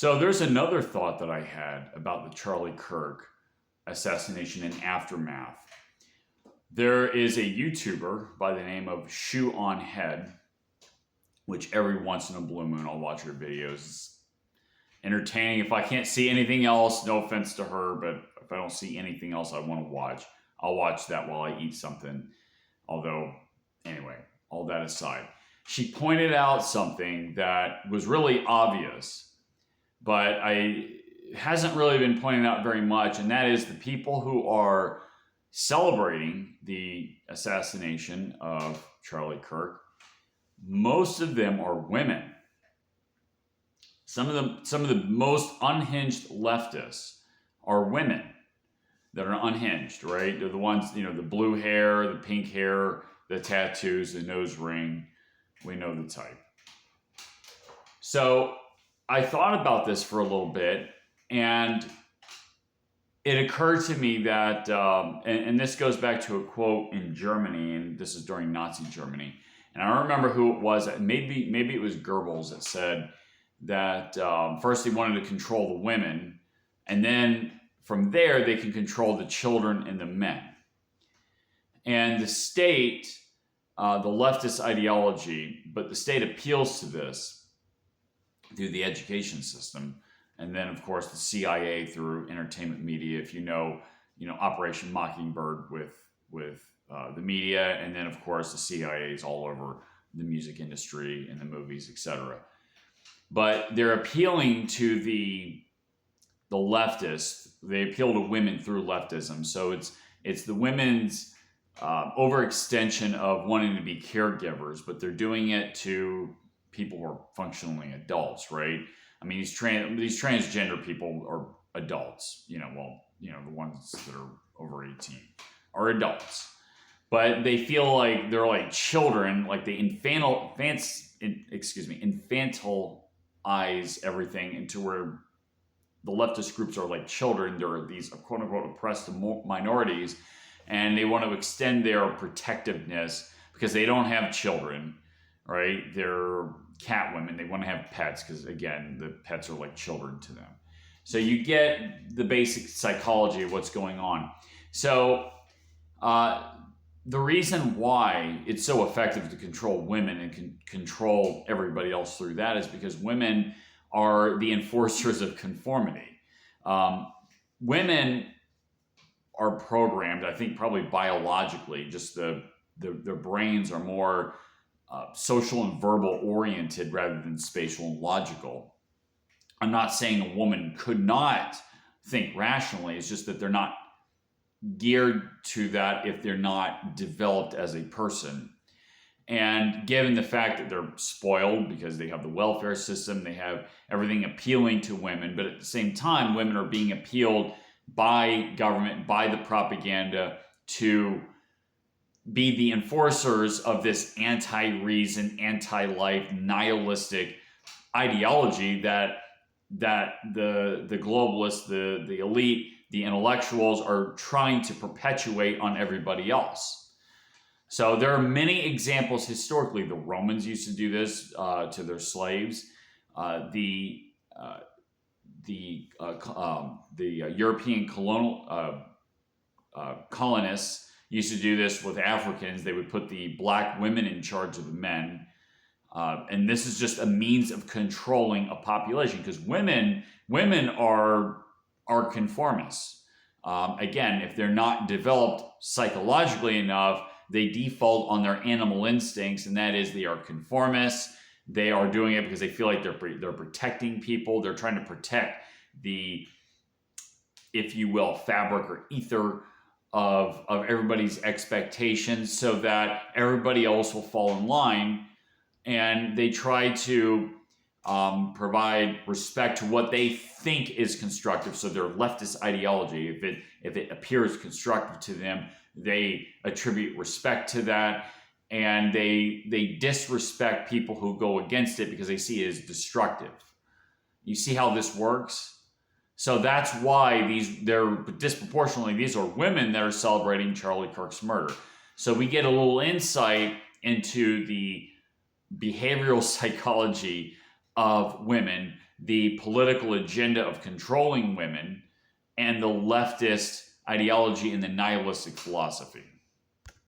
So there's another thought that I had about the Charlie Kirk assassination and aftermath. There is a YouTuber by the name of Shoe on Head, which every once in a blue moon I'll watch her videos. It's entertaining. If I can't see anything else, no offense to her, but if I don't see anything else I want to watch, I'll watch that while I eat something. Although, anyway, all that aside, she pointed out something that was really obvious, but I hasn't really been pointed out very much, and that is the people who are celebrating the assassination of Charlie Kirk. Most of them are women. Some of the most unhinged leftists are women that are unhinged, right? They're the ones, the blue hair, the pink hair, the tattoos, the nose ring. We know the type. So I thought about this for a little bit, and it occurred to me that, and this goes back to a quote in Germany, and this is during Nazi Germany. And I don't remember who it was. Maybe it was Goebbels that said that first they wanted to control the women, and then from there they can control the children and the men. And the state, the leftist ideology, but the state appeals to this through the education system, and then of course the CIA through entertainment media. If you know Operation Mockingbird with the media, and then of course the CIA is all over the music industry and the movies, etc. But they're appealing to the leftists. They appeal to women through leftism. So it's the women's overextension of wanting to be caregivers, but they're doing it to people who are functionally adults, right? I mean, these transgender people are adults. The ones that are over 18 are adults. But they feel like they're like children, like they infantilize everything into where the leftist groups are like children. They're these quote unquote oppressed minorities, and they want to extend their protectiveness because they don't have children, right? They're cat women. They want to have pets because, again, the pets are like children to them. So you get the basic psychology of what's going on. So the reason why it's so effective to control women and control everybody else through that is because women are the enforcers of conformity. Women are programmed, I think, probably biologically, just their brains are more social and verbal oriented rather than spatial and logical. I'm not saying a woman could not think rationally. It's just that they're not geared to that if they're not developed as a person. And given the fact that they're spoiled because they have the welfare system, they have everything appealing to women, but at the same time, women are being appealed by government, by the propaganda, to be the enforcers of this anti-reason, anti-life, nihilistic ideology that the globalists, the elite, the intellectuals are trying to perpetuate on everybody else. So there are many examples historically. The Romans used to do this to their slaves. The European colonists used to do this with Africans. They would put the black women in charge of the men. And this is just a means of controlling a population because women are conformists. Again, if they're not developed psychologically enough, they default on their animal instincts, and that is they are conformists. They are doing it because they feel like they're protecting people. They're trying to protect the, if you will, fabric or ether of everybody's expectations so that everybody else will fall in line. And they try to provide respect to what they think is constructive. So their leftist ideology, if it appears constructive to them, they attribute respect to that, and they disrespect people who go against it because they see it as destructive. You see how this works? So that's why these are women that are celebrating Charlie Kirk's murder. So we get a little insight into the behavioral psychology of women the political agenda of controlling women and the leftist ideology and the nihilistic philosophy.